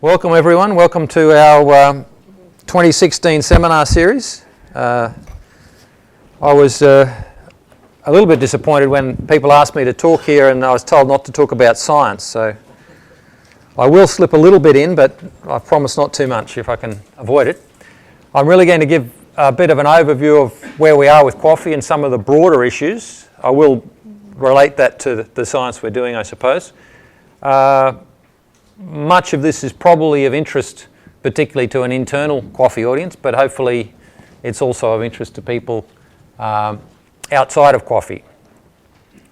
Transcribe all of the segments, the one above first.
Welcome everyone, welcome to our 2016 seminar series. I was a little bit disappointed when people asked me to talk here and I was told not to talk about science, so I will slip a little bit in, but I promise not too much if I can avoid it. I'm really going to give a bit of an overview of where we are with QAAFI and some of the broader issues. I will relate that to the science we're doing, I suppose. Much of this is probably of interest, particularly to an internal QAAFI audience, but hopefully it's also of interest to people outside of QAAFI.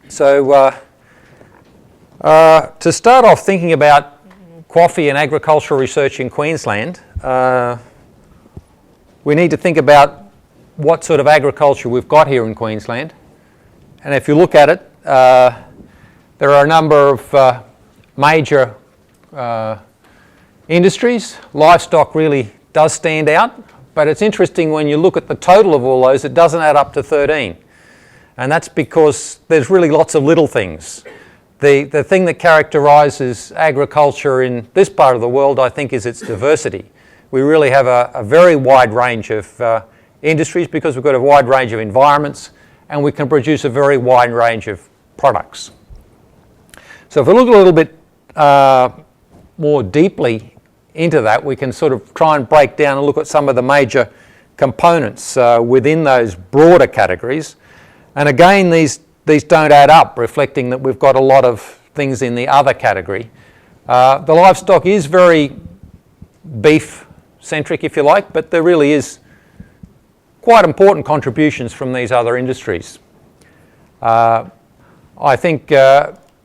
So to start off thinking about QAAFI and agricultural research in Queensland, we need to think about what sort of agriculture we've got here in Queensland. And if you look at it, there are a number of major industries. Livestock really does stand out, but it's interesting when you look at the total of all those, it doesn't add up to 13. And that's because there's really lots of little things. The thing that characterises agriculture in this part of the world, I think, is its diversity. We really have a very wide range of industries because we've got a wide range of environments and we can produce a very wide range of products. So if we look a little bit more deeply into that, we can sort of try and break down and look at some of the major components within those broader categories. And again, these don't add up, reflecting that we've got a lot of things in the other category. The livestock is very beef-centric, if you like, but there really is quite important contributions from these other industries. I think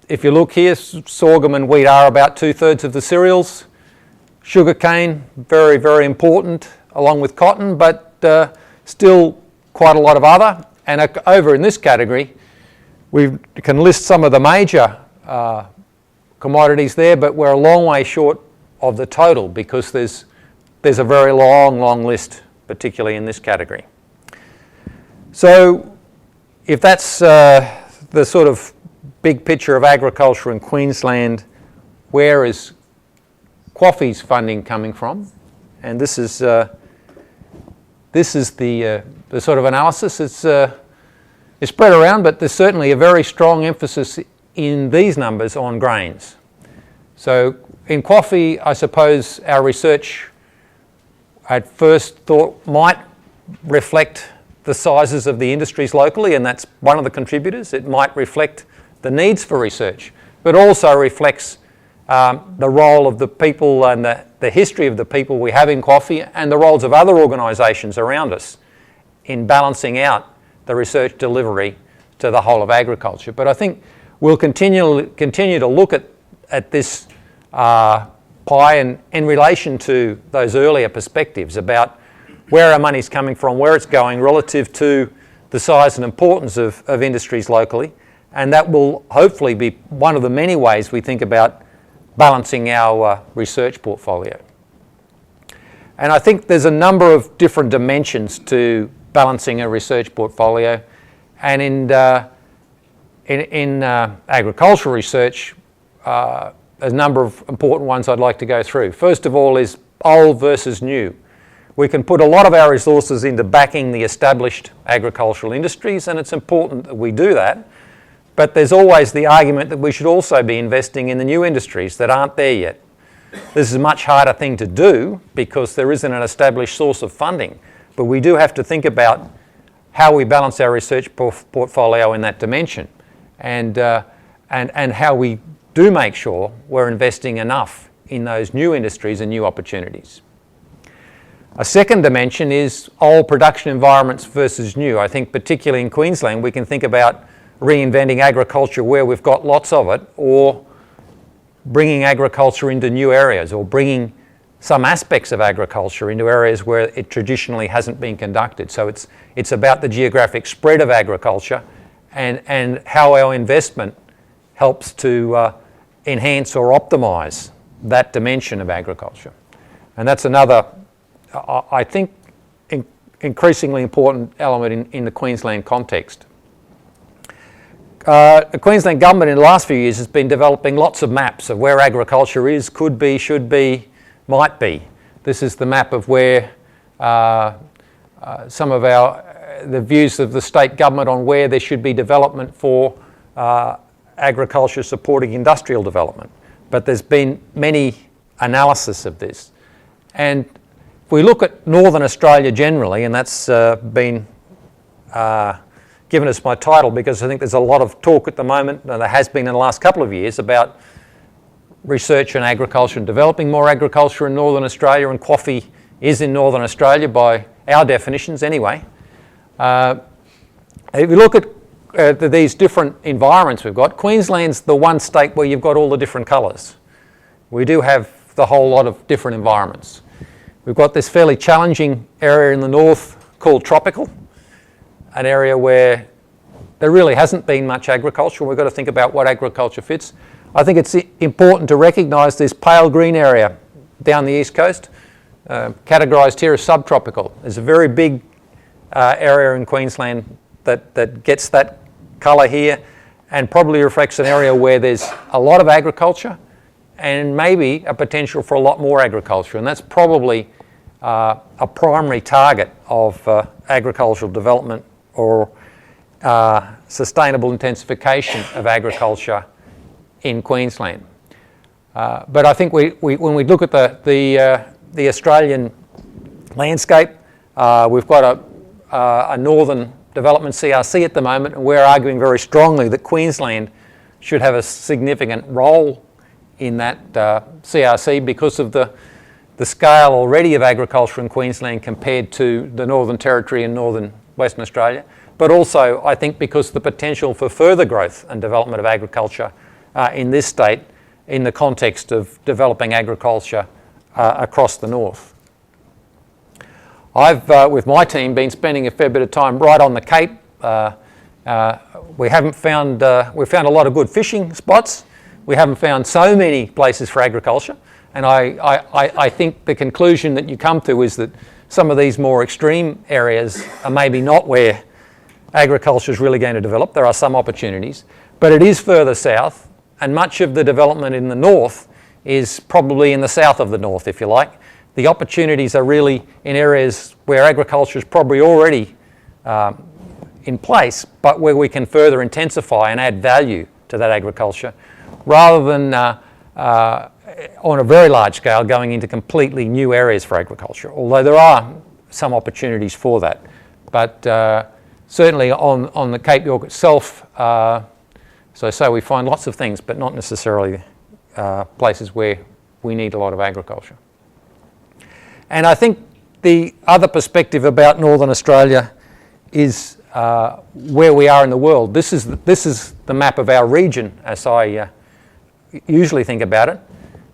if you look here, sorghum and wheat are about 2/3 of the cereals. Sugarcane, very, very important, along with cotton, but still quite a lot of other. And over in this category, we can list some of the major commodities there, but we're a long way short of the total because there's a very long list, particularly in this category. So if that's the sort of big picture of agriculture in Queensland, where is QAAFI's funding coming from? And this is the sort of analysis. It's spread around, but there's certainly a very strong emphasis in these numbers on grains. So in QAAFI, I suppose our research at first thought might reflect the sizes of the industries locally, and that's one of the contributors. It might reflect the needs for research, but also reflects the role of the people and the history of the people we have in QAAFI and the roles of other organisations around us in balancing out the research delivery to the whole of agriculture. But I think we'll continue to look at this pie in relation to those earlier perspectives about where our money's coming from, where it's going relative to the size and importance of industries locally. And that will hopefully be one of the many ways we think about balancing our research portfolio. And I think there's a number of different dimensions to balancing a research portfolio. And in agricultural research, there's a number of important ones I'd like to go through. First of all is old versus new. We can put a lot of our resources into backing the established agricultural industries, and it's important that we do that. But there's always the argument that we should also be investing in the new industries that aren't there yet. This is a much harder thing to do because there isn't an established source of funding. But we do have to think about how we balance our research portfolio in that dimension and how we do make sure we're investing enough in those new industries and new opportunities. A second dimension is old production environments versus new. I think particularly in Queensland we can think about reinventing agriculture where we've got lots of it, or bringing agriculture into new areas, or bringing some aspects of agriculture into areas where it traditionally hasn't been conducted. So it's about the geographic spread of agriculture and how our investment helps to enhance or optimise that dimension of agriculture. And that's another, I think, increasingly important element in the Queensland context. The Queensland government in the last few years has been developing lots of maps of where agriculture is, could be, should be, might be. This is the map of where some of the views of the state government on where there should be development for agriculture supporting industrial development. But there's been many analysis of this. And if we look at Northern Australia generally, and that's been given us my title because I think there's a lot of talk at the moment, and there has been in the last couple of years, about research in agriculture and developing more agriculture in Northern Australia, and QAAFI is in Northern Australia by our definitions anyway. If you look at these different environments we've got, Queensland's the one state where you've got all the different colours. We do have the whole lot of different environments. We've got this fairly challenging area in the north called tropical, an area where there really hasn't been much agriculture. We've got to think about what agriculture fits. I think it's important to recognise this pale green area down the east coast, categorised here as subtropical. There's a very big area in Queensland that gets that colour here, and probably reflects an area where there's a lot of agriculture and maybe a potential for a lot more agriculture, and that's probably a primary target of agricultural development or sustainable intensification of agriculture in Queensland. But I think when we look at the Australian landscape, we've got a northern development CRC at the moment, and we're arguing very strongly that Queensland should have a significant role in that CRC because of the scale already of agriculture in Queensland compared to the Northern Territory and Northern Western Australia, but also I think because the potential for further growth and development of agriculture in this state in the context of developing agriculture across the north. I've, with my team, been spending a fair bit of time right on the Cape. We've found a lot of good fishing spots. We haven't found so many places for agriculture, and I think the conclusion that you come to is that some of these more extreme areas are maybe not where agriculture is really going to develop. There are some opportunities, but it is further south, and much of the development in the north is probably in the south of the north, if you like. The opportunities are really in areas where agriculture is probably already in place, but where we can further intensify and add value to that agriculture, rather than on a very large scale going into completely new areas for agriculture, although there are some opportunities for that. But certainly on the Cape York itself, so we find lots of things, but not necessarily places where we need a lot of agriculture. And I think the other perspective about Northern Australia is where we are in the world. This is the map of our region, as I usually think about it.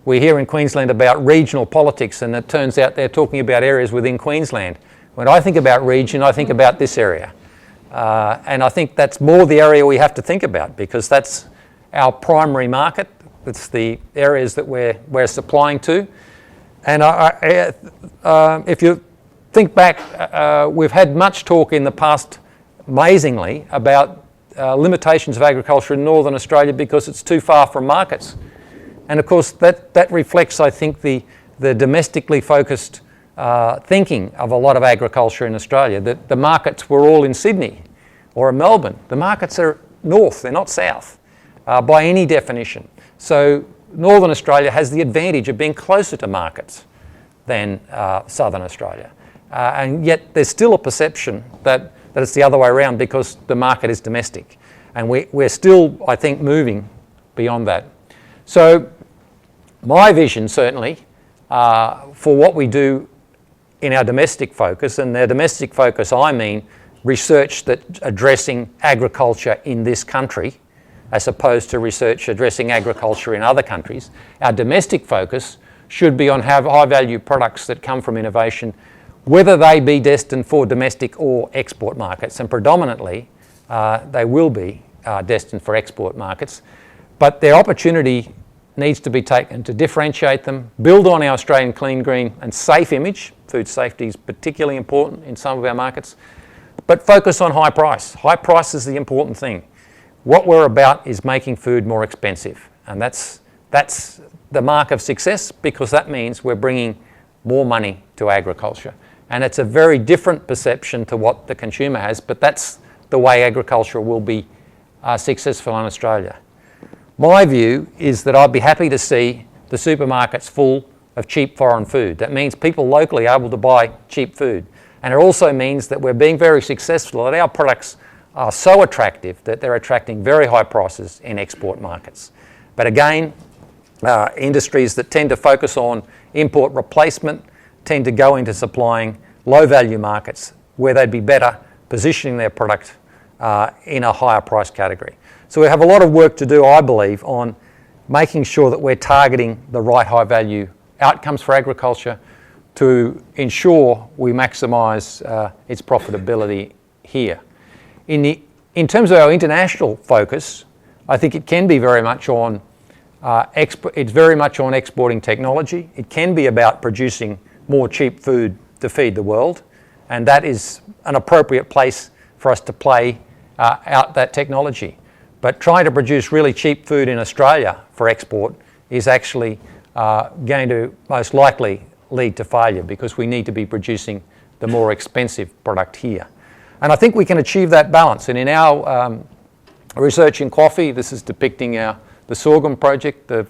We hear in Queensland about regional politics, and it turns out they're talking about areas within Queensland. When I think about region, I think about this area. And I think that's more the area we have to think about, because that's our primary market. It's the areas that we're supplying to. And if you think back, we've had much talk in the past, amazingly, about limitations of agriculture in Northern Australia because it's too far from markets. And of course that reflects, I think, the domestically focused thinking of a lot of agriculture in Australia, that the markets were all in Sydney or in Melbourne. The markets are north, they're not south by any definition. So Northern Australia has the advantage of being closer to markets than Southern Australia. And yet there's still a perception that it's the other way around because the market is domestic. And we're still, I think, moving beyond that. So my vision, certainly, for what we do in our domestic focus, and their domestic focus I mean research that's addressing agriculture in this country, as opposed to research addressing agriculture in other countries. Our domestic focus should be on high-value products that come from innovation, whether they be destined for domestic or export markets, and predominantly they will be destined for export markets. But their opportunity needs to be taken to differentiate them, build on our Australian clean, green and safe image. Food safety is particularly important in some of our markets, but focus on high price. High price is the important thing. What we're about is making food more expensive, and that's the mark of success because that means we're bringing more money to agriculture. And it's a very different perception to what the consumer has, but that's the way agriculture will be successful in Australia. My view is that I'd be happy to see the supermarkets full of cheap foreign food. That means people locally are able to buy cheap food. And it also means that we're being very successful, that our products are so attractive that they're attracting very high prices in export markets. But again, industries that tend to focus on import replacement tend to go into supplying low-value markets where they'd be better positioning their product in a higher price category. So we have a lot of work to do, I believe, on making sure that we're targeting the right high-value outcomes for agriculture to ensure we maximise its profitability here. In terms of our international focus, I think it can be very much on it's very much on exporting technology. It can be about producing more cheap food to feed the world, and that is an appropriate place for us to play out that technology. But trying to produce really cheap food in Australia for export is actually going to most likely lead to failure because we need to be producing the more expensive product here. And I think we can achieve that balance. And in our research in coffee, this is depicting the sorghum project of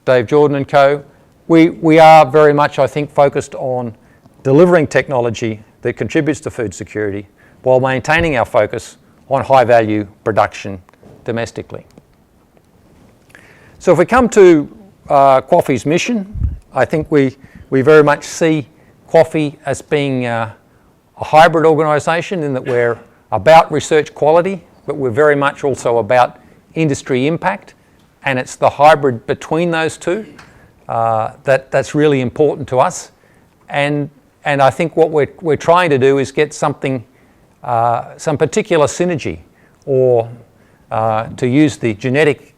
Dave Jordan and co. We are very much, I think, focused on delivering technology that contributes to food security while maintaining our focus on high-value production domestically. So if we come to QAAFI's mission, I think we very much see QAAFI as being a hybrid organisation in that we're about research quality, but we're very much also about industry impact, and it's the hybrid between those two that's really important to us. And I think what we're trying to do is get something, some particular synergy, or to use the genetic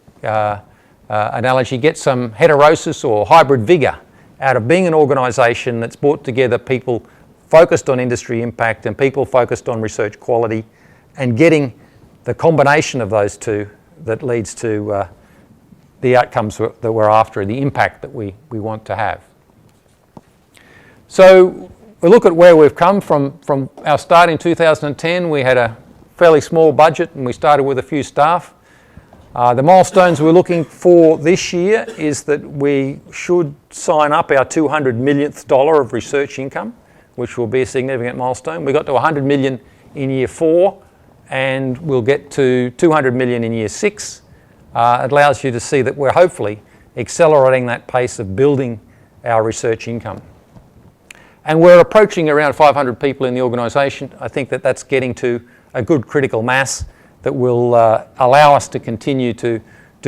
analogy, get some heterosis or hybrid vigour out of being an organisation that's brought together people focused on industry impact and people focused on research quality, and getting the combination of those two that leads to the outcomes that we're after, the impact that we want to have. So we look at where we've come from our start in 2010. We had a fairly small budget and we started with a few staff. The milestones we're looking for this year is that we should sign up our $200 millionth of research income, which will be a significant milestone. We got to 100 million in year 4 and we'll get to 200 million in year 6. It allows you to see that we're hopefully accelerating that pace of building our research income. And we're approaching around 500 people in the organisation. I think that that's getting to a good critical mass that will allow us to continue to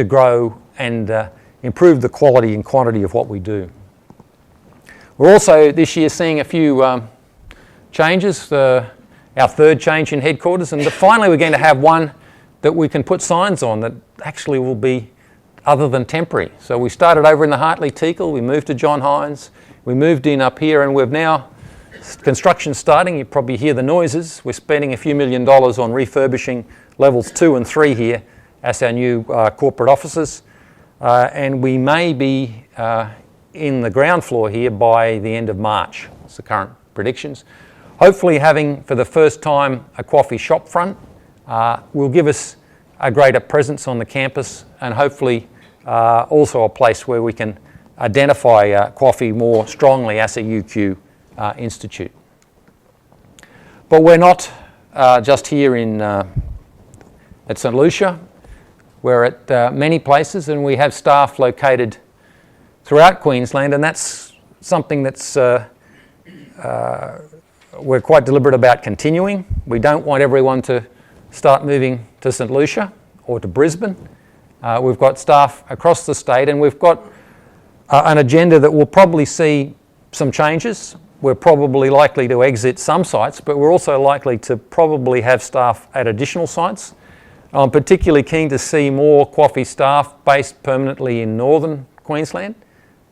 grow and improve the quality and quantity of what we do. We're also this year seeing a few changes, our third change in headquarters, and finally we're going to have one that we can put signs on that actually will be other than temporary. So we started over in the Hartley Teakle, we moved to John Hines, we moved in up here, and we've now, construction starting, you probably hear the noises. We're spending a few $1 million on refurbishing levels 2 and 3 here as our new corporate offices. And we may be in the ground floor here by the end of March. That's the current predictions. Hopefully having, for the first time, a QAAFI shop front will give us a greater presence on the campus, and hopefully also a place where we can identify QAAFI more strongly as a UQ institute. But we're not just here at St Lucia. We're at many places, and we have staff located throughout Queensland, and that's something that's we're quite deliberate about continuing. We don't want everyone to start moving to St Lucia or to Brisbane. We've got staff across the state, and we've got an agenda that will probably see some changes. We're probably likely to exit some sites, but we're also likely to probably have staff at additional sites. I'm particularly keen to see more QAAFI staff based permanently in northern Queensland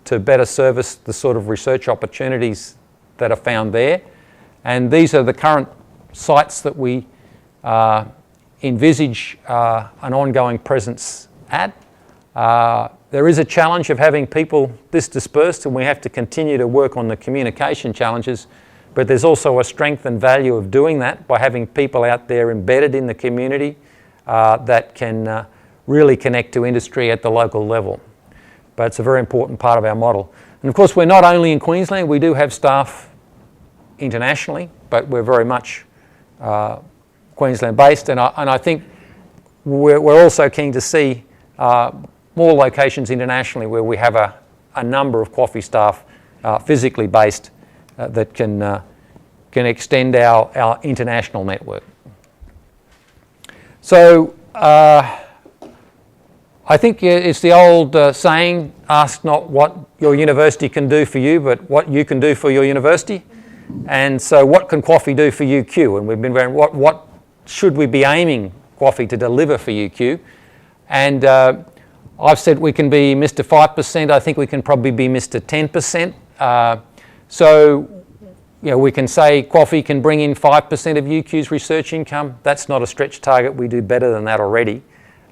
to better service the sort of research opportunities that are found there. And these are the current sites that we envisage an ongoing presence at. There is a challenge of having people this dispersed, and we have to continue to work on the communication challenges, but there's also a strength and value of doing that by having people out there embedded in the community that can really connect to industry at the local level. But it's a very important part of our model. And of course, we're not only in Queensland, we do have staff internationally, but we're very much Queensland based, and I think we're also keen to see more locations internationally where we have a number of QAAFI staff physically based that can extend our international network. So I think it's the old saying, ask not what your university can do for you, but what you can do for your university. And so what can QAAFI do for UQ? And we've been very, what should we be aiming QAAFI to deliver for UQ? And I've said we can be Mr. 5%. I think we can probably be Mr. 10%. So we can say QAAFI can bring in 5% of UQ's research income. That's not a stretch target. We do better than that already.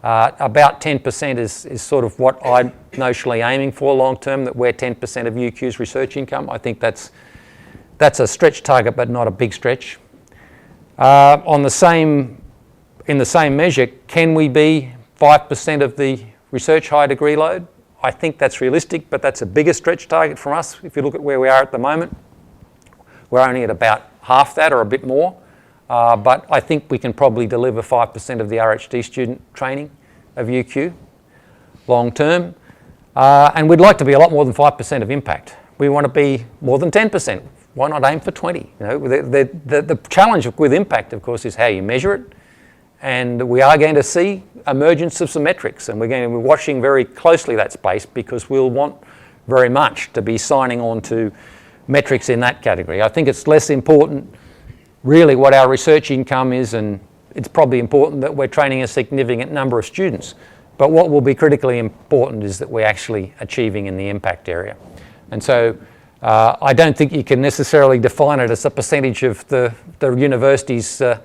About 10% is sort of what I'm notionally aiming for long term, that we're 10% of UQ's research income. I think that's a stretch target, but not a big stretch. In the same measure, can we be 5% of the research high degree load? I think that's realistic, but that's a bigger stretch target for us. If you look at where we are at the moment, we're only at about half that or a bit more. But I think we can probably deliver 5% of the RHD student training of UQ long term. And we'd like to be a lot more than 5% of impact. We want to be more than 10%. Why not aim for 20? The challenge with impact, of course, is how you measure it. And we are going to see emergence of some metrics, and we're going to be watching very closely that space, because we'll want very much to be signing on to metrics in that category. I think it's less important really what our research income is, and it's probably important that we're training a significant number of students. But what will be critically important is that we're actually achieving in the impact area. And so I don't think you can necessarily define it as a percentage of the universities that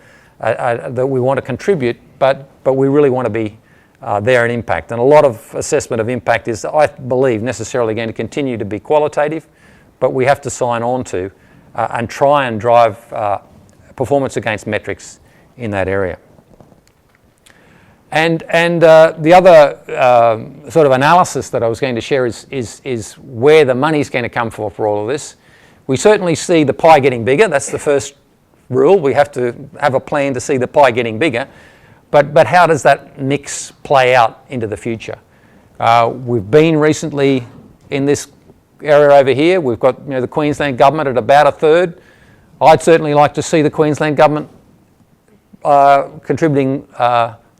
we want to contribute, but we really want to be there in impact. And a lot of assessment of impact is, I believe, necessarily going to continue to be qualitative, but we have to sign on to and try and drive performance against metrics in that area. And the other sort of analysis that I was going to share is where the money's going to come for all of this. We certainly see the pie getting bigger. That's the first rule. We have to have a plan to see the pie getting bigger. But how does that mix play out into the future? We've been recently in this area over here. We've got the Queensland government at about a third. I'd certainly like to see the Queensland government contributing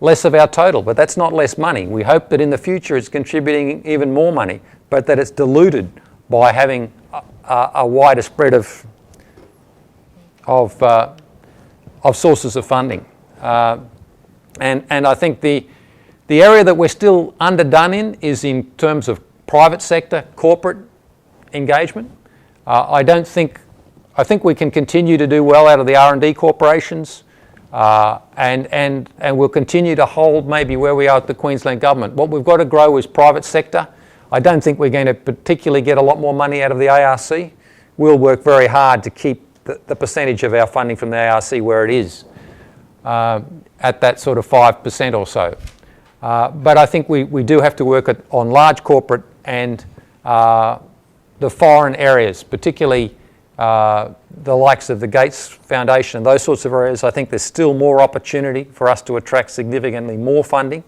less of our total, but that's not less money. We hope that in the future it's contributing even more money, but that it's diluted by having a wider spread of sources of funding. And I think the area that we're still underdone in is in terms of private sector, corporate engagement. I think we can continue to do well out of the R&D corporations, and we'll continue to hold maybe where we are at the Queensland government. What we've got to grow is private sector. I don't think we're going to particularly get a lot more money out of the ARC. We'll work very hard to keep the percentage of our funding from the ARC where it is, at that sort of 5% or so. But I think we do have to work on large corporate and the foreign areas, particularly the likes of the Gates Foundation and those sorts of areas. I think there's still more opportunity for us to attract significantly more funding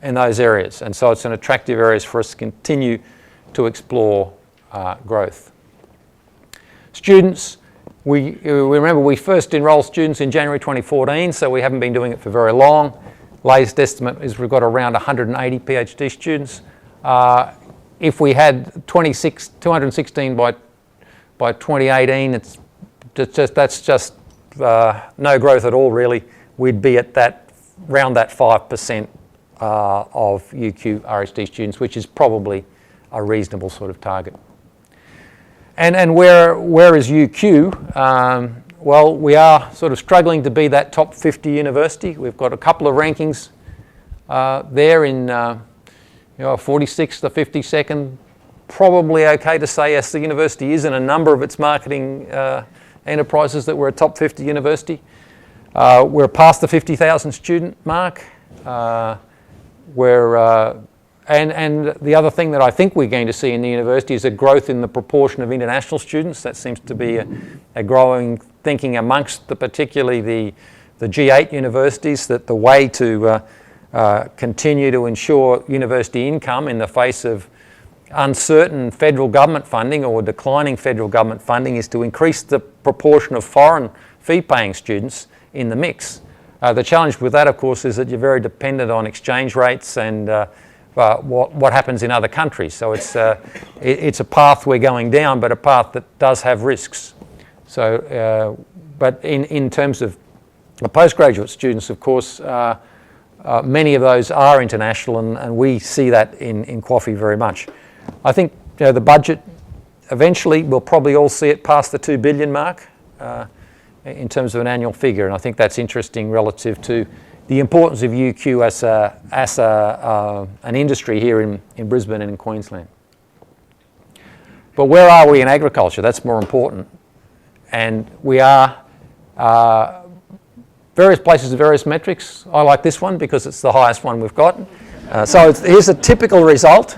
in those areas. And so it's an attractive area for us to continue to explore growth. Students, we remember we first enrolled students in January 2014, so we haven't been doing it for very long. Latest estimate is we've got around 180 PhD students. If we had 216 by 2018, that's just no growth at all, really. We'd be at around that 5% of UQ RHD students, which is probably a reasonable sort of target. And where is UQ? Well, we are sort of struggling to be that top 50 university. We've got a couple of rankings there in 46th to 52nd, probably okay to say, yes, the university is in a number of its marketing enterprises that we're a top 50 university. We're past the 50,000 student mark. And the other thing that I think we're going to see in the university is a growth in the proportion of international students. That seems to be a growing thinking amongst particularly the G8 universities, that the way to continue to ensure university income in the face of uncertain federal government funding or declining federal government funding is to increase the proportion of foreign fee-paying students in the mix. The challenge with that, of course, is that you're very dependent on exchange rates and what happens in other countries. So it's a path we're going down, but a path that does have risks. So, but in terms of the postgraduate students, of course, many of those are international, and we see that in QAAFI very much. I think the budget, eventually we'll probably all see it past the 2 billion mark in terms of an annual figure, and I think that's interesting relative to the importance of UQ as an industry here in Brisbane and in Queensland. But where are we in agriculture? That's more important. And we are various places, various metrics. I like this one because it's the highest one we've got. So here's a typical result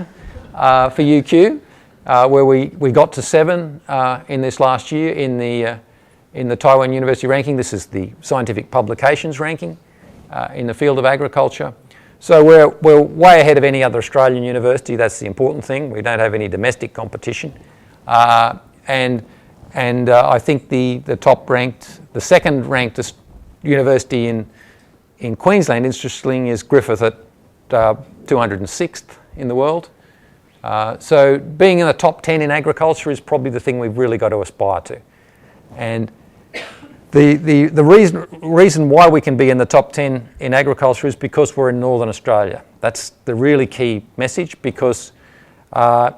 for UQ, where we got to 7 in this last year in the Taiwan University ranking. This is the scientific publications ranking in the field of agriculture. So we're way ahead of any other Australian university. That's the important thing. We don't have any domestic competition. And I think the top ranked, the second ranked university in Queensland, interestingly, is Griffith at 206th in the world. So being in the top 10 in agriculture is probably the thing we've really got to aspire to. And the reason why we can be in the top 10 in agriculture is because we're in Northern Australia. That's the really key message, because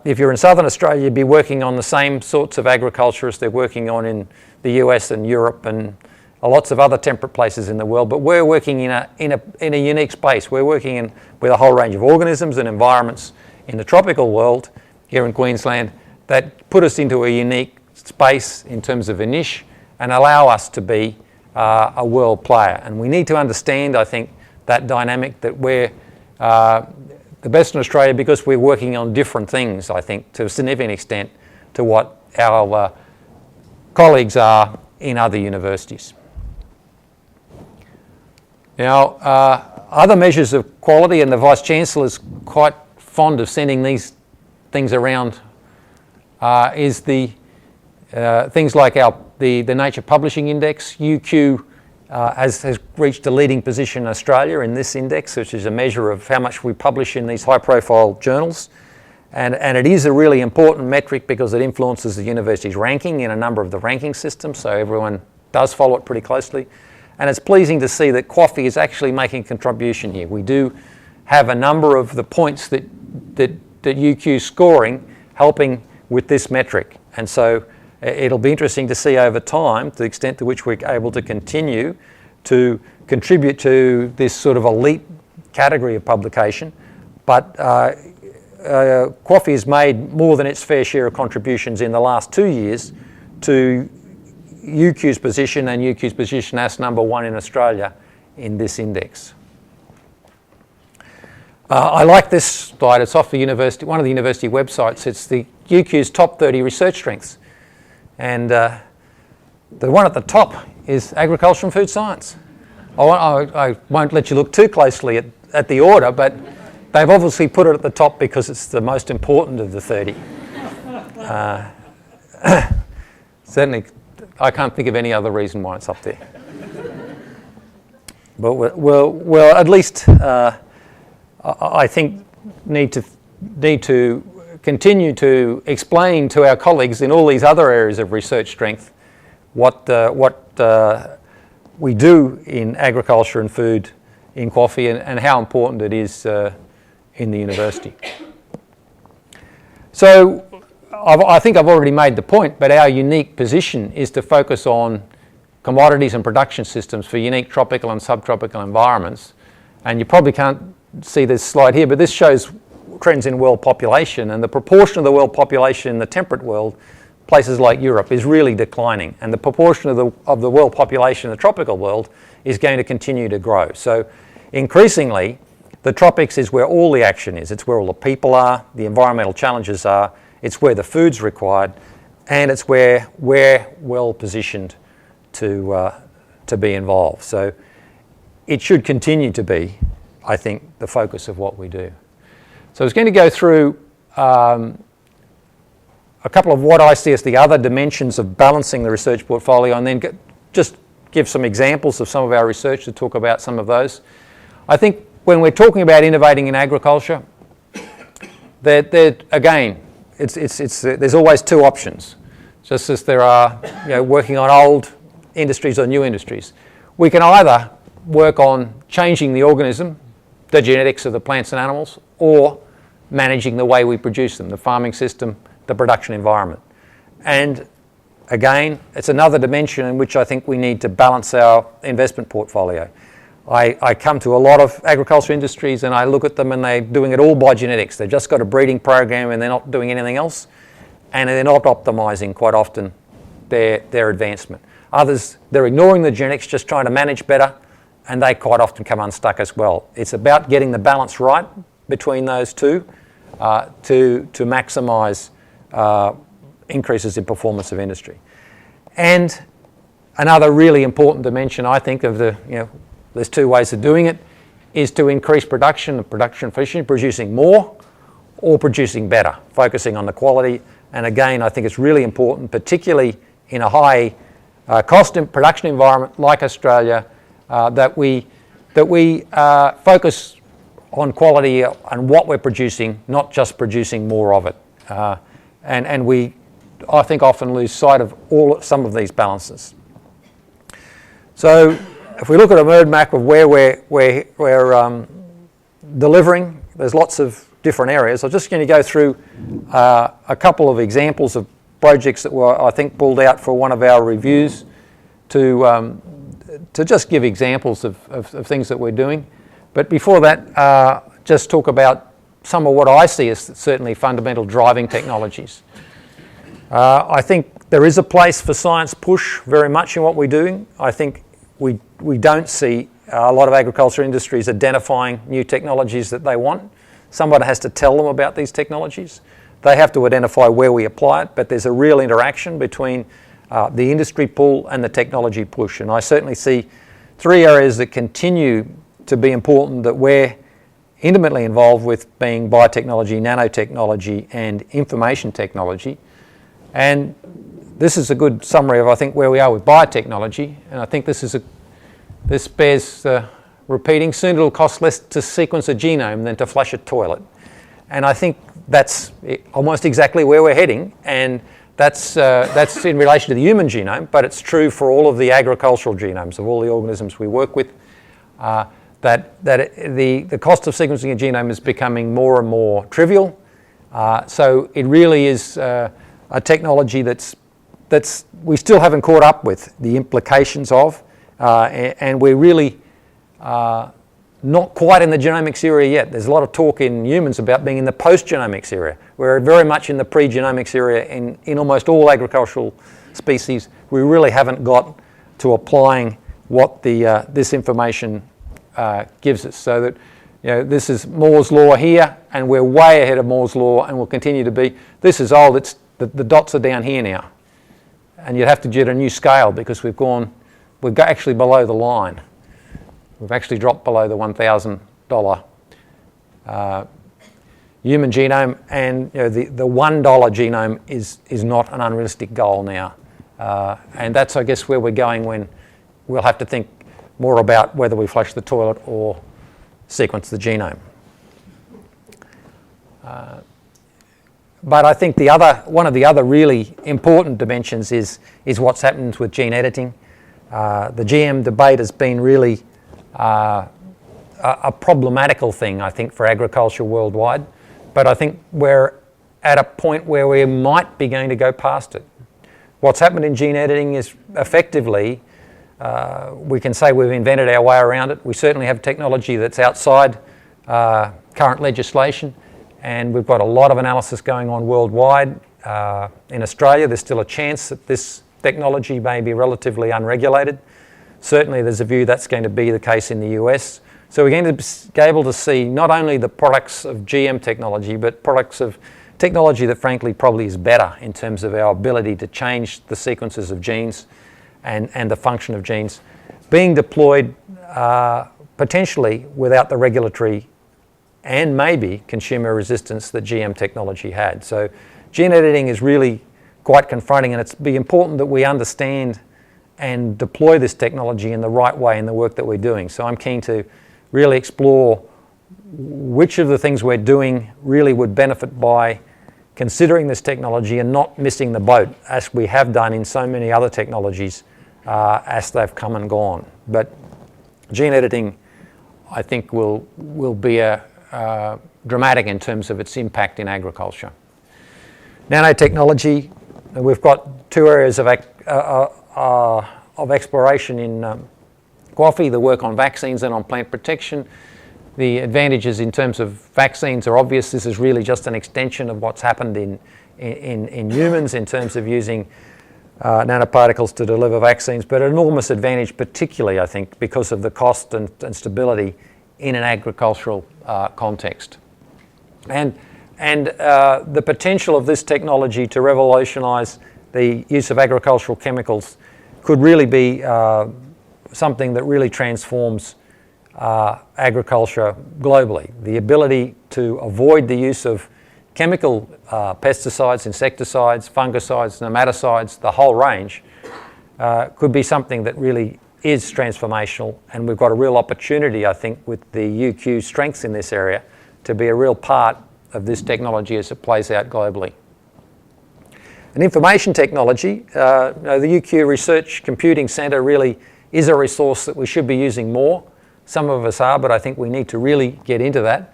if you're in Southern Australia, you'd be working on the same sorts of agriculture as they're working on in the US and Europe and lots of other temperate places in the world. But we're working in a unique space. We're working with a whole range of organisms and environments in the tropical world here in Queensland that put us into a unique space in terms of a niche and allow us to be a world player. And we need to understand, I think, that dynamic, that we're the best in Australia because we're working on different things, I think, to a significant extent to what our colleagues are in other universities. Now, other measures of quality, and the Vice-Chancellor is quite fond of sending these things around, is the things like the Nature Publishing Index. UQ has reached a leading position in Australia in this index, which is a measure of how much we publish in these high-profile journals. And it is a really important metric because it influences the university's ranking in a number of the ranking systems, so everyone does follow it pretty closely. And it's pleasing to see that QAAFI is actually making a contribution here. We do have a number of the points that UQ is scoring helping with this metric. And so it'll be interesting to see over time the extent to which we're able to continue to contribute to this sort of elite category of publication. But QAAFI has made more than its fair share of contributions in the last 2 years to UQ's position and UQ's position as number 1 in Australia in this index. I like this slide. It's off the university, one of the university websites. It's the UQ's top 30 research strengths. And the one at the top is agriculture and food science. I won't let you look too closely at the order, but they've obviously put it at the top because it's the most important of the 30. Certainly, I can't think of any other reason why it's up there. But we'll at least, I think, need to continue to explain to our colleagues in all these other areas of research strength what we do in agriculture and food in QAAFI and how important it is in the university. So I think I've already made the point, but our unique position is to focus on commodities and production systems for unique tropical and subtropical environments. And you probably can't see this slide here, but this shows trends in world population, and the proportion of the world population in the temperate world, places like Europe, is really declining, and the proportion of the world population in the tropical world is going to continue to grow. So increasingly, the tropics is where all the action is. It's where all the people are, the environmental challenges are, it's where the food's required, and it's where we're well positioned to be involved. So it should continue to be, I think, the focus of what we do. So I was going to go through a couple of what I see as the other dimensions of balancing the research portfolio, and then just give some examples of some of our research to talk about some of those. I think when we're talking about innovating in agriculture, again, there's always two options. Just as there are, working on old industries or new industries. We can either work on changing the organism, the genetics of the plants and animals, or managing the way we produce them, the farming system, the production environment. And again, it's another dimension in which I think we need to balance our investment portfolio. I come to a lot of agriculture industries and I look at them and they're doing it all by genetics. They've just got a breeding program and they're not doing anything else, and they're not optimizing quite often their advancement. Others, they're ignoring the genetics, just trying to manage better, and they quite often come unstuck as well. It's about getting the balance right between those two to maximise increases in performance of industry. And another really important dimension, I think, of there's two ways of doing it, is to increase production and production efficiency, producing more or producing better, focusing on the quality. And again, I think it's really important, particularly in a high cost production environment like Australia, that we focus on quality and what we're producing, not just producing more of it. And we, I think, often lose sight of some of these balances. So if we look at a road map of where we're delivering, there's lots of different areas. I'm just going to go through a couple of examples of projects that were, I think, pulled out for one of our reviews to just give examples of things that we're doing. But before that, just talk about some of what I see as certainly fundamental driving technologies. I think there is a place for science push very much in what we're doing. I think we don't see a lot of agriculture industries identifying new technologies that they want. Somebody has to tell them about these technologies. They have to identify where we apply it, but there's a real interaction between the industry pull and the technology push. And I certainly see three areas that continue to be important that we're intimately involved with, being biotechnology, nanotechnology, and information technology. And this is a good summary of, I think, where we are with biotechnology. And I think this bears repeating. Soon it'll cost less to sequence a genome than to flush a toilet. And I think that's almost exactly where we're heading. And that's in relation to the human genome, but it's true for all of the agricultural genomes of all the organisms we work with. That the cost of sequencing a genome is becoming more and more trivial. So it really is a technology that's we still haven't caught up with the implications of, and we're really not quite in the genomics area yet. There's a lot of talk in humans about being in the post-genomics area. We're very much in the pre-genomics area in almost all agricultural species. We really haven't got to applying what this information gives us. So that this is Moore's law here, and we're way ahead of Moore's law, and will continue to be. This is old. It's the dots are down here now, and you'd have to get a new scale because we've actually below the line. We've actually dropped below the $1,000 human genome, and the $1 genome is not an unrealistic goal now, and that's, I guess, where we're going when we'll have to think more about whether we flush the toilet or sequence the genome. But I think one of the other really important dimensions is what's happened with gene editing. The GM debate has been really a problematical thing, I think, for agriculture worldwide. But I think we're at a point where we might be going to go past it. What's happened in gene editing is effectively, we can say we've invented our way around it. We certainly have technology that's outside current legislation, and we've got a lot of analysis going on worldwide. In Australia, there's still a chance that this technology may be relatively unregulated. Certainly there's a view that's going to be the case in the US. So we're going to be able to see not only the products of GM technology, but products of technology that frankly probably is better in terms of our ability to change the sequences of genes and the function of genes being deployed potentially without the regulatory and maybe consumer resistance that GM technology had. So gene editing is really quite confronting, and it's be important that we understand and deploy this technology in the right way in the work that we're doing. So I'm keen to really explore which of the things we're doing really would benefit by considering this technology and not missing the boat as we have done in so many other technologies as they've come and gone. But gene editing, I think, will be dramatic in terms of its impact in agriculture. Nanotechnology, we've got two areas of exploration in QAAFI, the work on vaccines and on plant protection. The advantages in terms of vaccines are obvious. This is really just an extension of what's happened in humans in terms of using nanoparticles to deliver vaccines, but an enormous advantage particularly, I think, because of the cost and stability in an agricultural context. And the potential of this technology to revolutionise the use of agricultural chemicals could really be something that really transforms agriculture globally. The ability to avoid the use of chemical pesticides, insecticides, fungicides, nematicides, the whole range, could be something that really is transformational, and we've got a real opportunity, I think, with the UQ strengths in this area to be a real part of this technology as it plays out globally. And information technology, the UQ Research Computing Centre really is a resource that we should be using more. Some of us are, but I think we need to really get into that.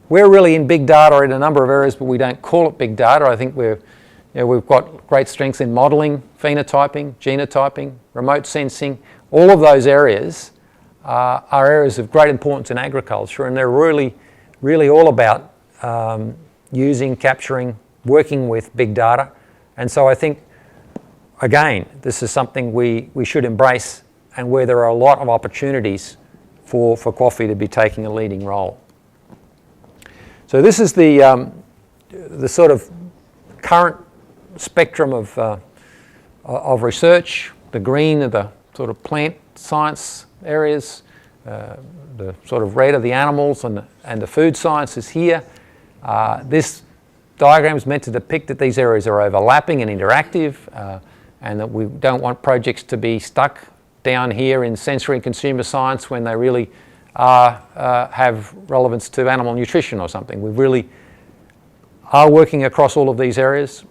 We're really in big data in a number of areas, but we don't call it big data. I think we've got great strengths in modelling, phenotyping, genotyping, remote sensing. All of those areas are areas of great importance in agriculture, and they're really all about using, capturing, working with big data. And so I think, again, this is something we should embrace, and where there are a lot of opportunities for QAAFI to be taking a leading role. So this is the sort of current spectrum of research. The green are the sort of plant science areas. The sort of red are the animals, and the food science is here. This diagram is meant to depict that these areas are overlapping and interactive, and that we don't want projects to be stuck down here in sensory and consumer science when they really have relevance to animal nutrition or something. We really are working across all of these areas.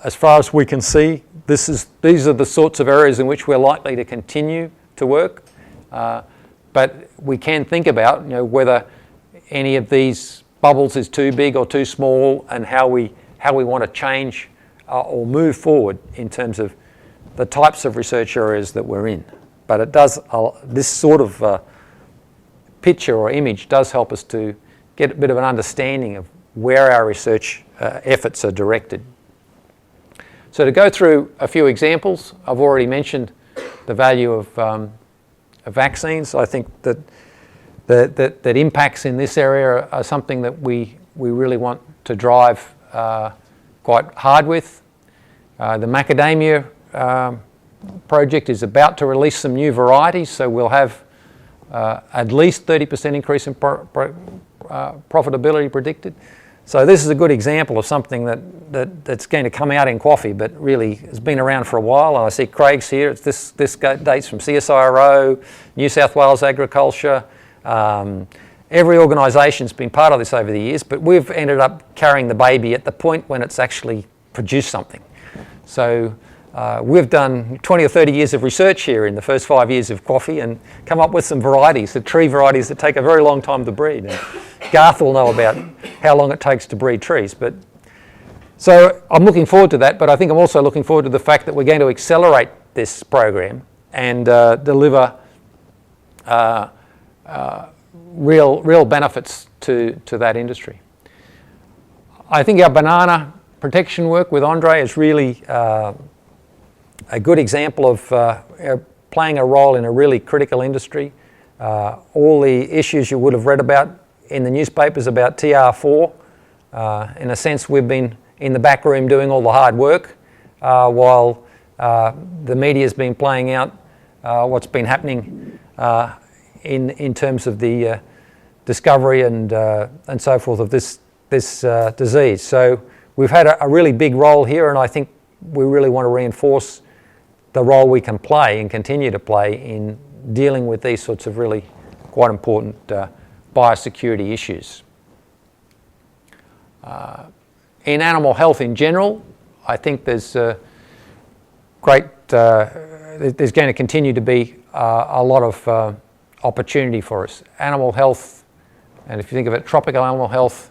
As far as we can see, these are the sorts of areas in which we're likely to continue to work. But we can think about, whether any of these bubbles is too big or too small, and how we want to change or move forward in terms of the types of research areas that we're in. But it does, this sort of picture or image does help us to get a bit of an understanding of where our research efforts are directed. So to go through a few examples, I've already mentioned the value of vaccines. I think that impacts in this area are something that we really want to drive quite hard with. The Macadamia project is about to release some new varieties, so we'll have at least 30% increase in profitability predicted. So this is a good example of something that's going to come out in QAAFI, but really has been around for a while. And I see Craig's here. This dates from CSIRO, New South Wales Agriculture. Every organisation's been part of this over the years, but we've ended up carrying the baby at the point when it's actually produced something. So we've done 20 or 30 years of research here in the first 5 years of QAAFI and come up with some varieties, the tree varieties that take a very long time to breed. And Garth will know about how long it takes to breed trees. But so I'm looking forward to that, but I think I'm also looking forward to the fact that we're going to accelerate this program and deliver real benefits to that industry. I think our banana protection work with Andre is really a good example of playing a role in a really critical industry. All the issues you would have read about in the newspapers about TR4, in a sense we've been in the back room doing all the hard work while the media's been playing out what's been happening in terms of the discovery and so forth of this disease. So we've had a really big role here, and I think we really want to reinforce the role we can play and continue to play in dealing with these sorts of really quite important biosecurity issues. In animal health in general, I think there's there's going to continue to be a lot of opportunity for us. Animal health, and if you think of it, tropical animal health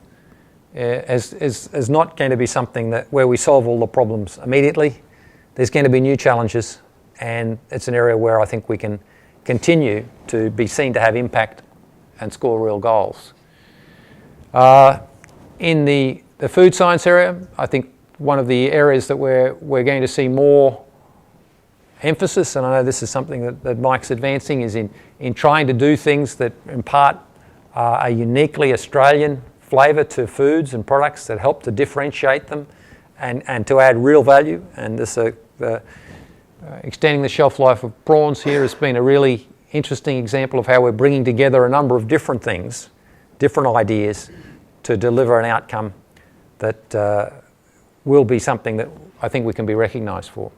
is not going to be something where we solve all the problems immediately. There's going to be new challenges, and it's an area where I think we can continue to be seen to have impact and score real goals. In the food science area, I think one of the areas that we're going to see more emphasis, and I know this is something that Mike's advancing, is in trying to do things that impart a uniquely Australian flavour to foods and products that help to differentiate them and to add real value. And this extending the shelf life of prawns here has been a really interesting example of how we're bringing together a number of different things, different ideas, to deliver an outcome that will be something that I think we can be recognised for.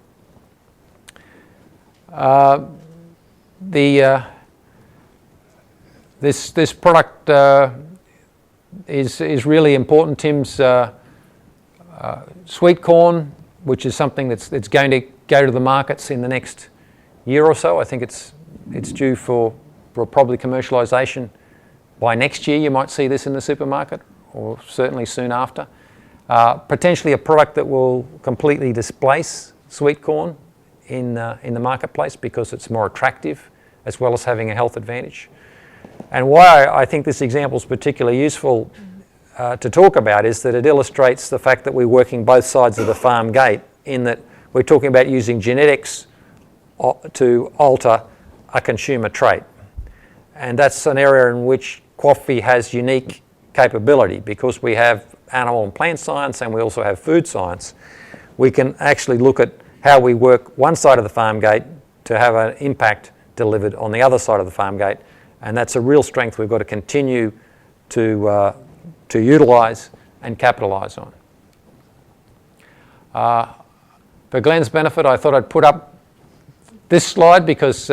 This product is really important. Tim's sweet corn, which is something that's going to go to the markets in the next year or so. I think it's due for probably commercialisation by next year. You might see this in the supermarket, or certainly soon after. Potentially a product that will completely displace sweet corn in the marketplace because it's more attractive as well as having a health advantage. And why I think this example is particularly useful to talk about is that it illustrates the fact that we're working both sides of the farm gate, in that we're talking about using genetics to alter a consumer trait. And that's an area in which QAAFI has unique capability, because we have animal and plant science and we also have food science. We can actually look at how we work one side of the farm gate to have an impact delivered on the other side of the farm gate, and that's a real strength we've got to continue to utilise and capitalise on. For Glenn's benefit, I thought I'd put up this slide because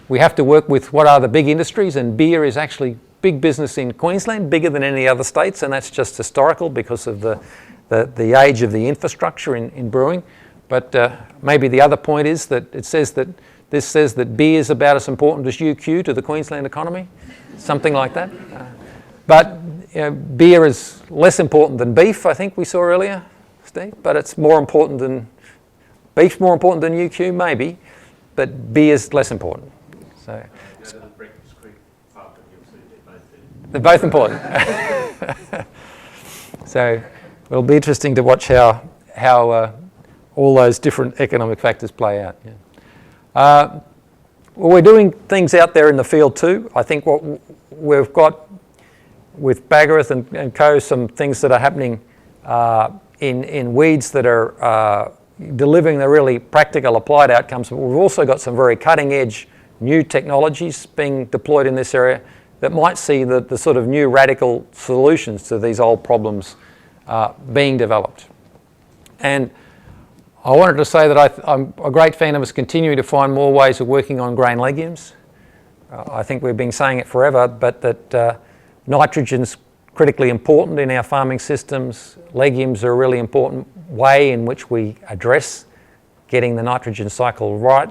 we have to work with what are the big industries, and beer is actually big business in Queensland, bigger than any other states, and that's just historical because of the age of the infrastructure in brewing. But maybe the other point is that this says that beer is about as important as UQ to the Queensland economy, something like that. But beer is less important than beef, I think we saw earlier, Steve, but it's more important than, beef's more important than UQ maybe, but beer is less important. So they're both important. So it'll be interesting to watch how all those different economic factors play out. Yeah. Well, we're doing things out there in the field too. I think what we've got with Bagarath and co, some things that are happening in weeds that are delivering the really practical applied outcomes. But we've also got some very cutting edge new technologies being deployed in this area that might see the sort of new radical solutions to these old problems being developed. And I wanted to say that I'm a great fan of us continuing to find more ways of working on grain legumes. I think we've been saying it forever, but that nitrogen's critically important in our farming systems. Legumes are a really important way in which we address getting the nitrogen cycle right.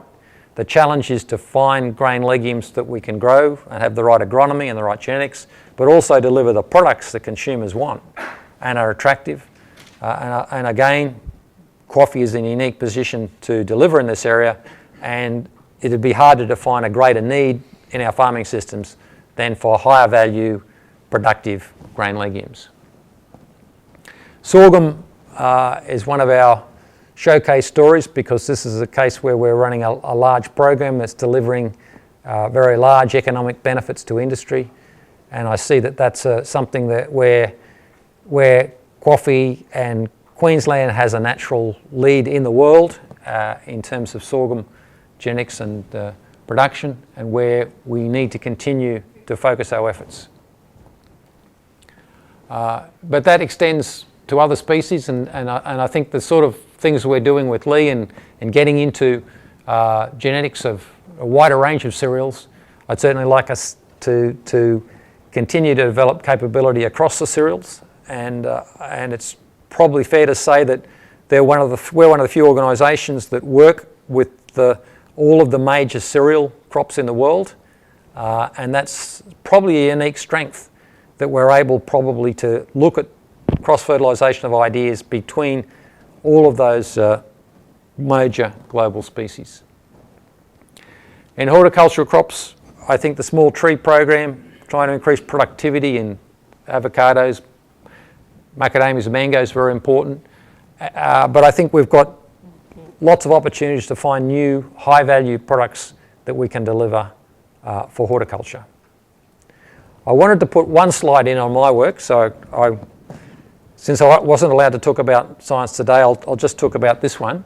The challenge is to find grain legumes that we can grow and have the right agronomy and the right genetics, but also deliver the products that consumers want and are attractive. And again, QAAFI is in a unique position to deliver in this area, and it'd be hard to define a greater need in our farming systems than for higher value, productive grain legumes. Sorghum is one of our showcase stories because this is a case where we're running a large program that's delivering very large economic benefits to industry, and I see that that's something that where QAAFI and Queensland has a natural lead in the world in terms of sorghum genetics and production, and where we need to continue to focus our efforts. But that extends to other species, and I think the sort of things we're doing with Lee and getting into genetics of a wider range of cereals, I'd certainly like us to continue to develop capability across the cereals, and it's probably fair to say that we're one of the few organisations that work with all of the major cereal crops in the world, and that's probably a unique strength that we're able probably to look at cross-fertilisation of ideas between all of those major global species. In horticultural crops, I think the small tree program, trying to increase productivity in avocados, macadamias and mangoes, very important. But I think we've got lots of opportunities to find new high-value products that we can deliver for horticulture. I wanted to put one slide in on my work, so since I wasn't allowed to talk about science today, I'll just talk about this one.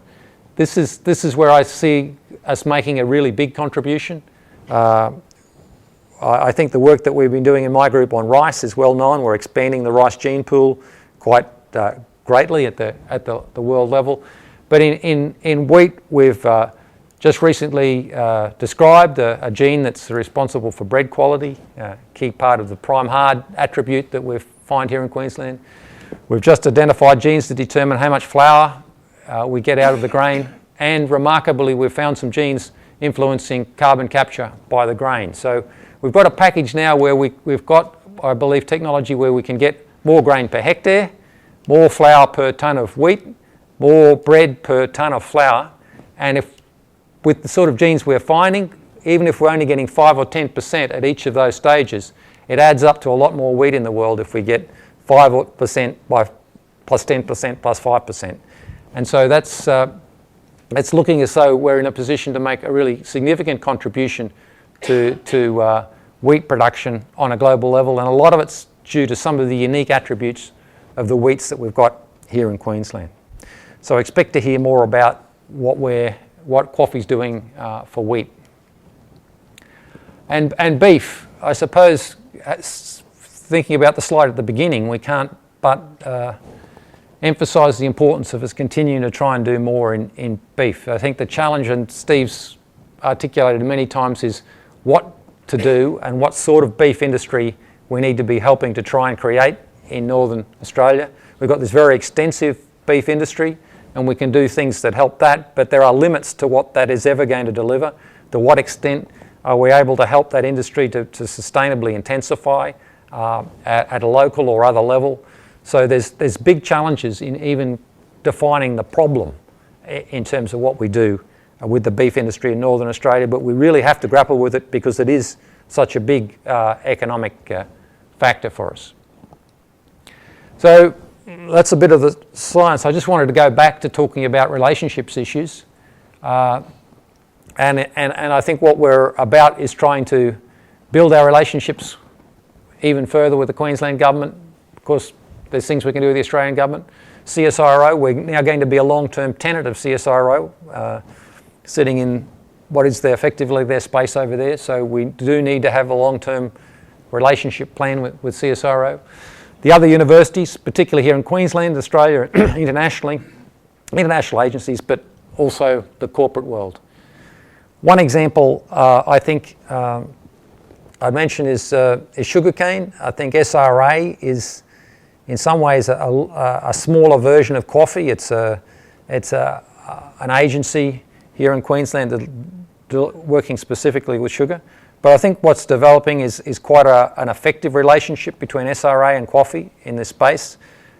This is where I see us making a really big contribution. I think the work that we've been doing in my group on rice is well known. We're expanding the rice gene pool quite greatly at the world level. But in wheat, we've just recently described a gene that's responsible for bread quality, a key part of the prime hard attribute that we find here in Queensland. We've just identified genes to determine how much flour we get out of the grain, and remarkably we've found some genes influencing carbon capture by the grain. So we've got a package now where we've got, I believe, technology where we can get more grain per hectare, more flour per tonne of wheat, more bread per tonne of flour, and if with the sort of genes we're finding, even if we're only getting 5 or 10% at each of those stages, it adds up to a lot more wheat in the world if we get 5% by plus 10% plus 5%. And so that's looking as though we're in a position to make a really significant contribution to wheat production on a global level, and a lot of it's due to some of the unique attributes of the wheats that we've got here in Queensland. So I expect to hear more about what QAAFI's doing for wheat. And beef, I suppose, thinking about the slide at the beginning, we can't but emphasise the importance of us continuing to try and do more in beef. I think the challenge, and Steve's articulated many times, is what to do and what sort of beef industry we need to be helping to try and create in Northern Australia. We've got this very extensive beef industry, and we can do things that help that, but there are limits to what that is ever going to deliver. To what extent are we able to help that industry to sustainably intensify at a local or other level? So there's big challenges in even defining the problem in terms of what we do with the beef industry in Northern Australia, but we really have to grapple with it because it is such a big economic factor for us. So that's a bit of the science. I just wanted to go back to talking about relationships issues. And I think what we're about is trying to build our relationships even further with the Queensland government. Of course, there's things we can do with the Australian government. CSIRO, we're now going to be a long-term tenant of CSIRO, sitting in what is effectively their space over there. So we do need to have a long-term relationship plan with CSIRO. The other universities, particularly here in Queensland, Australia, international agencies, but also the corporate world. One example I think I'd mention is sugarcane. I think SRA is in some ways a smaller version of QAAFI. It's an agency here in Queensland that working specifically with sugar. But I think what's developing is quite an effective relationship between SRA and QAAFI in this space.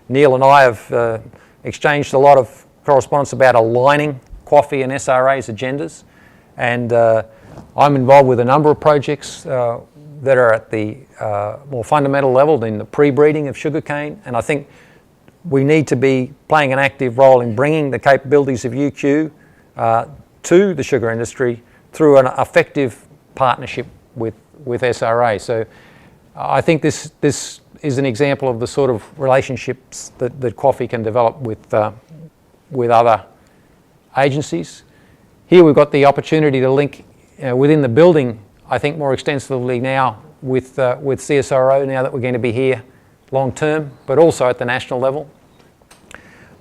Neil and I have exchanged a lot of correspondence about aligning QAAFI and SRA's agendas, and I'm involved with a number of projects that are at the more fundamental level in the pre-breeding of sugarcane, and I think we need to be playing an active role in bringing the capabilities of UQ to the sugar industry through an effective partnership with SRA. So I think this is an example of the sort of relationships that QAAFI can develop with other agencies. Here we've got the opportunity to link within the building, I think more extensively now with CSIRO, now that we're going to be here long term, but also at the national level.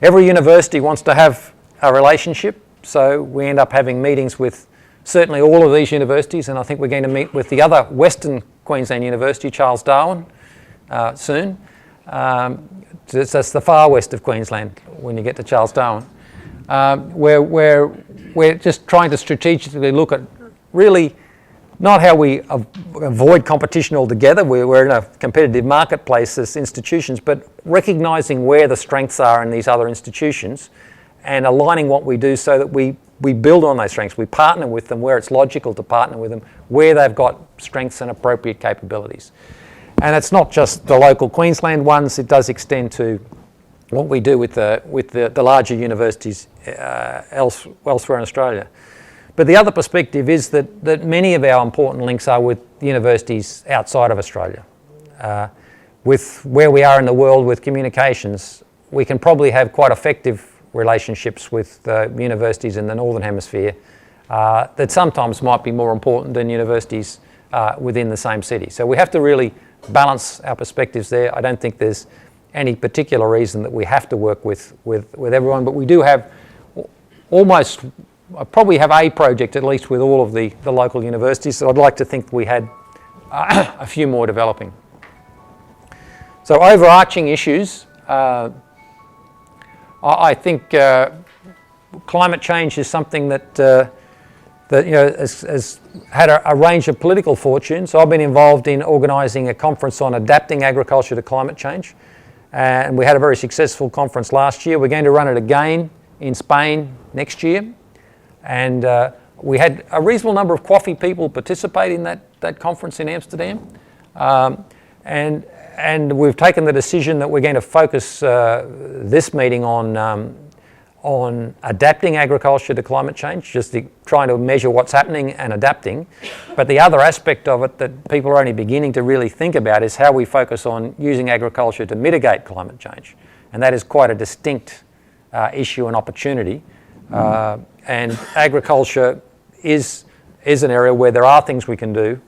Every university wants to have a relationship, so we end up having meetings with certainly all of these universities, and I think we're going to meet with the other Western Queensland University, Charles Darwin, soon. That's the far west of Queensland when you get to Charles Darwin. Where we're just trying to strategically look at really not how we avoid competition altogether. We're in a competitive marketplace as institutions, but recognising where the strengths are in these other institutions and aligning what we do so that we build on those strengths. We partner with them where it's logical to partner with them, where they've got strengths and appropriate capabilities. And it's not just the local Queensland ones, it does extend to what we do with the larger universities elsewhere in Australia. But the other perspective is that many of our important links are with universities outside of Australia. With where we are in the world with communications, we can probably have quite effective relationships with universities in the Northern Hemisphere that sometimes might be more important than universities within the same city. So we have to really balance our perspectives there. I don't think there's any particular reason that we have to work with everyone, but we do have almost, I probably have a project at least with all of the local universities, so I'd like to think we had a few more developing. So overarching issues, I think climate change is something that has had a range of political fortunes. So I've been involved in organising a conference on adapting agriculture to climate change, and we had a very successful conference last year. We're going to run it again in Spain next year, and we had a reasonable number of QAAFI people participate in that conference in Amsterdam, and we've taken the decision that we're going to focus this meeting on adapting agriculture to climate change, just trying to measure what's happening and adapting. But the other aspect of it that people are only beginning to really think about is how we focus on using agriculture to mitigate climate change. And that is quite a distinct issue and opportunity. And agriculture is an area where there are things we can do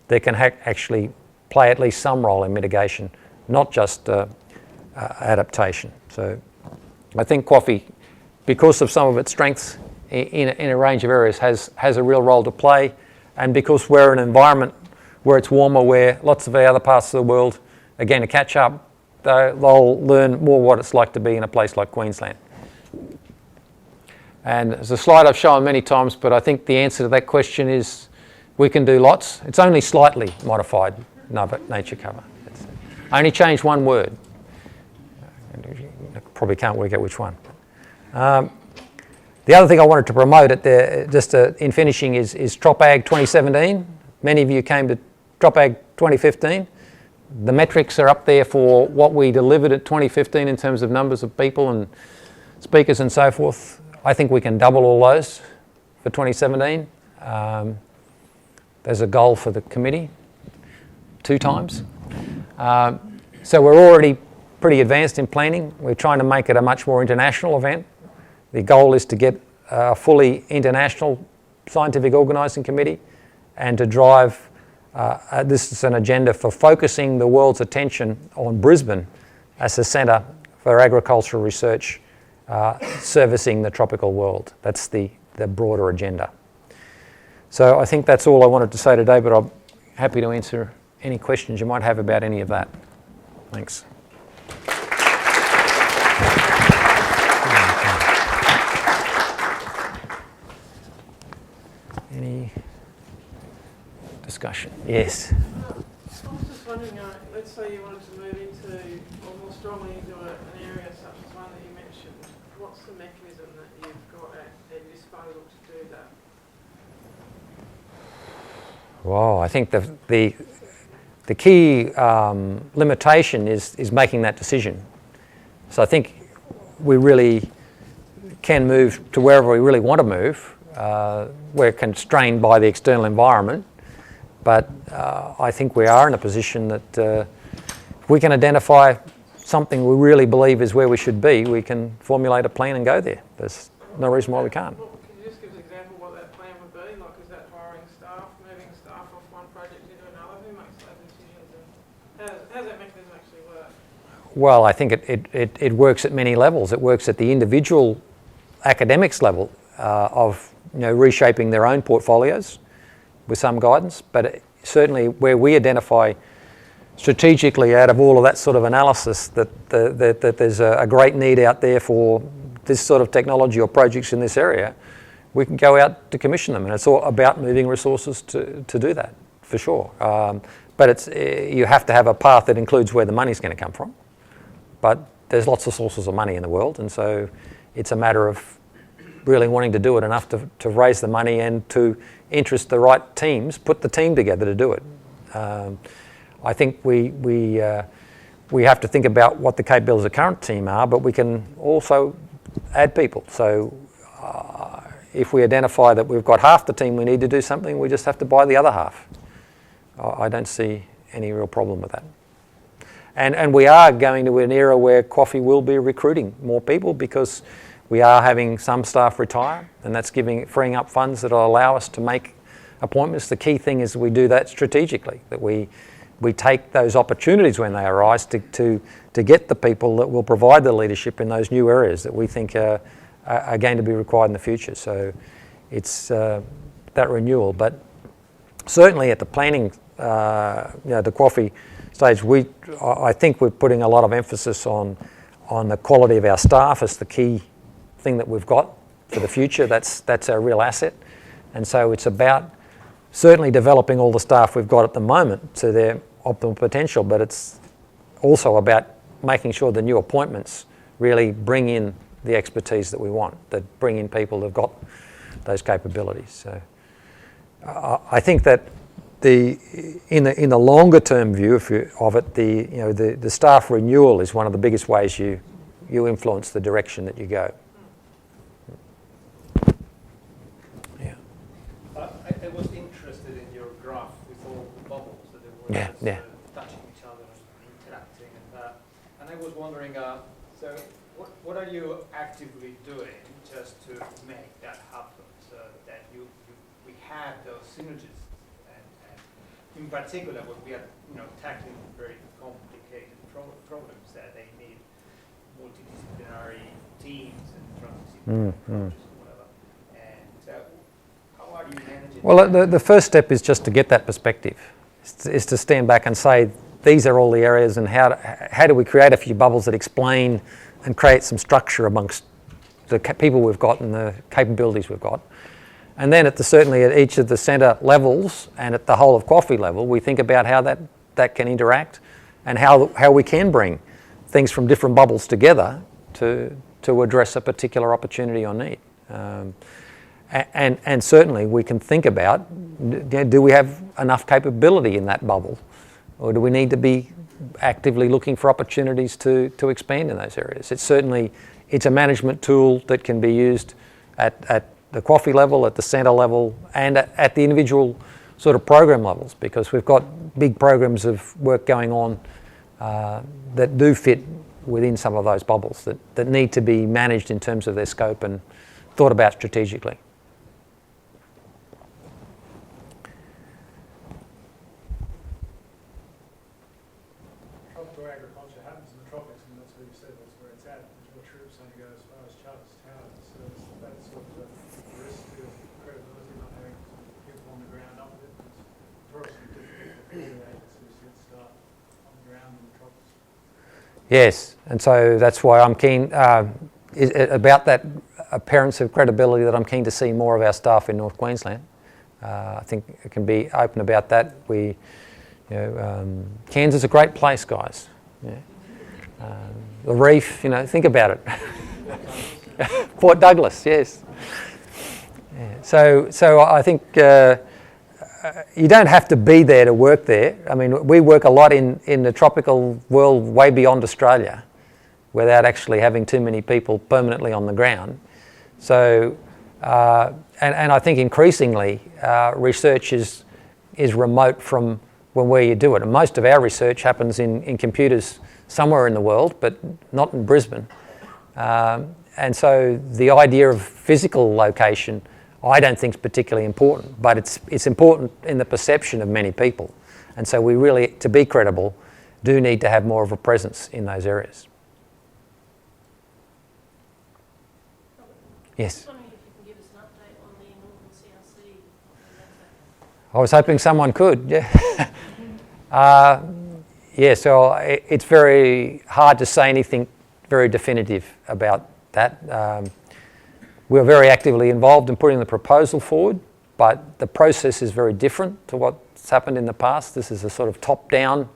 that can actually play at least some role in mitigation, not just adaptation. So I think QAAFI, because of some of its strengths in a range of areas, has a real role to play, and because we're in an environment where it's warmer, where lots of the other parts of the world are going to catch up, they'll learn more what it's like to be in a place like Queensland. And it's a slide I've shown many times, but I think the answer to that question is we can do lots. It's only slightly modified nature cover. I only changed one word. Probably can't work out which one. The other thing I wanted to promote in finishing is TropAg 2017. Many of you came to TropAg 2015. The metrics are up there for what we delivered at 2015 in terms of numbers of people and speakers and so forth. I think we can double all those for 2017. There's a goal for the committee, 2 times. So we're already pretty advanced in planning. We're trying to make it a much more international event. The goal is to get a fully international scientific organising committee and to drive, this is an agenda for focusing the world's attention on Brisbane as a centre for agricultural research servicing the tropical world. That's the broader agenda. So I think that's all I wanted to say today, but I'm happy to answer any questions you might have about any of that. Thanks. Any discussion? Yes. I was just wondering, let's say you wanted to move into, or more strongly into an area such as one that you mentioned, what's the mechanism that you've got at your disposal to do that? Well, I think the key limitation is making that decision. So I think we really can move to wherever we really want to move. We're constrained by the external environment, but I think we are in a position that if we can identify something we really believe is where we should be, we can formulate a plan and go there. There's no reason why we can't. Well, can you just give us an example of what that plan would be? Like, is that hiring staff, moving staff off one project into another? Who makes those decisions, and how does that mechanism actually work? Well, I think it works at many levels. It works at the individual academics level of reshaping their own portfolios with some guidance, but certainly where we identify strategically out of all of that sort of analysis that there's a great need out there for this sort of technology or projects in this area, we can go out to commission them, and it's all about moving resources to do that, for sure. But you have to have a path that includes where the money's going to come from. But there's lots of sources of money in the world, and so it's a matter of really wanting to do it enough to raise the money and to interest the right teams, put the team together to do it. I think we have to think about what the capabilities of the current team are, but we can also add people. So if we identify that we've got half the team we need to do something, we just have to buy the other half. I don't see any real problem with that. And we are going to an era where QAAFI will be recruiting more people because we are having some staff retire, and that's freeing up funds that will allow us to make appointments. The key thing is we do that strategically, that we take those opportunities when they arise to get the people that will provide the leadership in those new areas that we think are going to be required in the future. So it's that renewal. But certainly at the planning, the QAAFI stage, I think we're putting a lot of emphasis on the quality of our staff as the key thing that we've got for the future. That's our real asset. And so it's about certainly developing all the staff we've got at the moment to their optimal potential, but it's also about making sure the new appointments really bring in the expertise that we want, that bring in people that have got those capabilities. So I think that in the longer term view of it, the staff renewal is one of the biggest ways you influence the direction that you go. I was interested in your graph with all the bubbles that they were touching each other and interacting, and I was wondering, so what are you actively doing just to make that happen, so that we have those synergies, and in particular when we are tackling very complicated problems that they need multidisciplinary teams and transdisciplinary approaches. Well, the first step is just to get that perspective, is to stand back and say, these are all the areas, and how do we create a few bubbles that explain and create some structure amongst the people we've got and the capabilities we've got. And then certainly at each of the centre levels and at the whole of QAAFI level, we think about how that can interact and how we can bring things from different bubbles together to address a particular opportunity or need. And certainly we can think about, do we have enough capability in that bubble, or do we need to be actively looking for opportunities to expand in those areas? It's a management tool that can be used at the QAAFI level, at the centre level, and at the individual sort of program levels, because we've got big programs of work going on that do fit within some of those bubbles that need to be managed in terms of their scope and thought about strategically. Tropical agriculture happens in the tropics, and that's where you said that's where it's at. Your troops only go as far as Charles Town, so that's sort of the risk to credibility, not having people on the ground up with it. It's notoriously difficult for coordinators who get stuff on the ground in the tropics. Yes, and so that's why I'm keen about that appearance of credibility, that I'm keen to see more of our staff in North Queensland. I think it can be open about that. Cairns is a great place, guys. The reef, think about it. Port Douglas, yes. So I think you don't have to be there to work there. I mean, we work a lot in the tropical world way beyond Australia. without actually having too many people permanently on the ground. So, and I think increasingly research is remote from where you do it. And most of our research happens in computers somewhere in the world, but not in Brisbane. And so the idea of physical location, I don't think is particularly important, but it's important in the perception of many people. And so we really, to be credible, do need to have more of a presence in those areas. Yes? I was wondering if you can give us an update on the Northern CRC. I was hoping someone could, yeah. Yeah, so it's very hard to say anything very definitive about that. We're very actively involved in putting the proposal forward, but the process is very different to what's happened in the past. This is a sort of top-down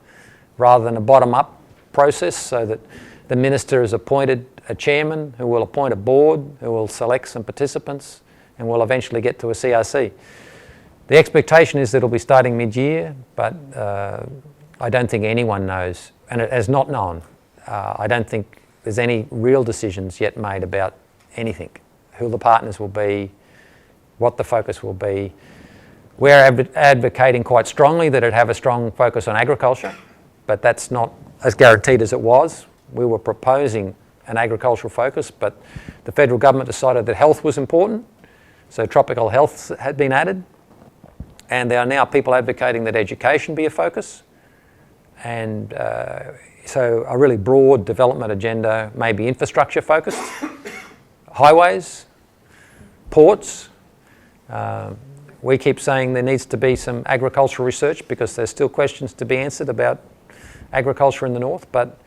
rather than a bottom-up process, so that the minister has appointed a chairman who will appoint a board, who will select some participants, and will eventually get to a CRC. The expectation is that it'll be starting mid-year, but I don't think anyone knows, and it has not known. I don't think there's any real decisions yet made about anything, who the partners will be, what the focus will be. We're advocating quite strongly that it have a strong focus on agriculture, but that's not as guaranteed as it was. We were proposing an agricultural focus, but the federal government decided that health was important, so tropical health had been added, and there are now people advocating that education be a focus, and so a really broad development agenda, maybe infrastructure focused, highways, ports. We keep saying there needs to be some agricultural research because there's still questions to be answered about agriculture in the north, but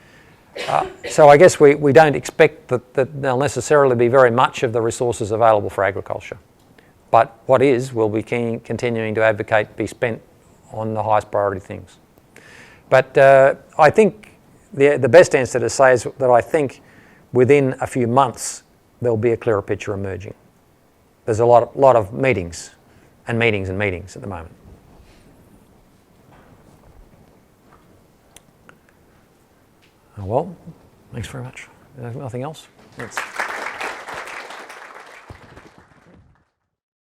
so I guess we don't expect that there'll necessarily be very much of the resources available for agriculture. But what is, will be continuing to advocate be spent on the highest priority things. But I think the best answer to say is that I think within a few months there'll be a clearer picture emerging. There's a lot of meetings and meetings and meetings at the moment. Well, thanks very much. Nothing else? Thanks.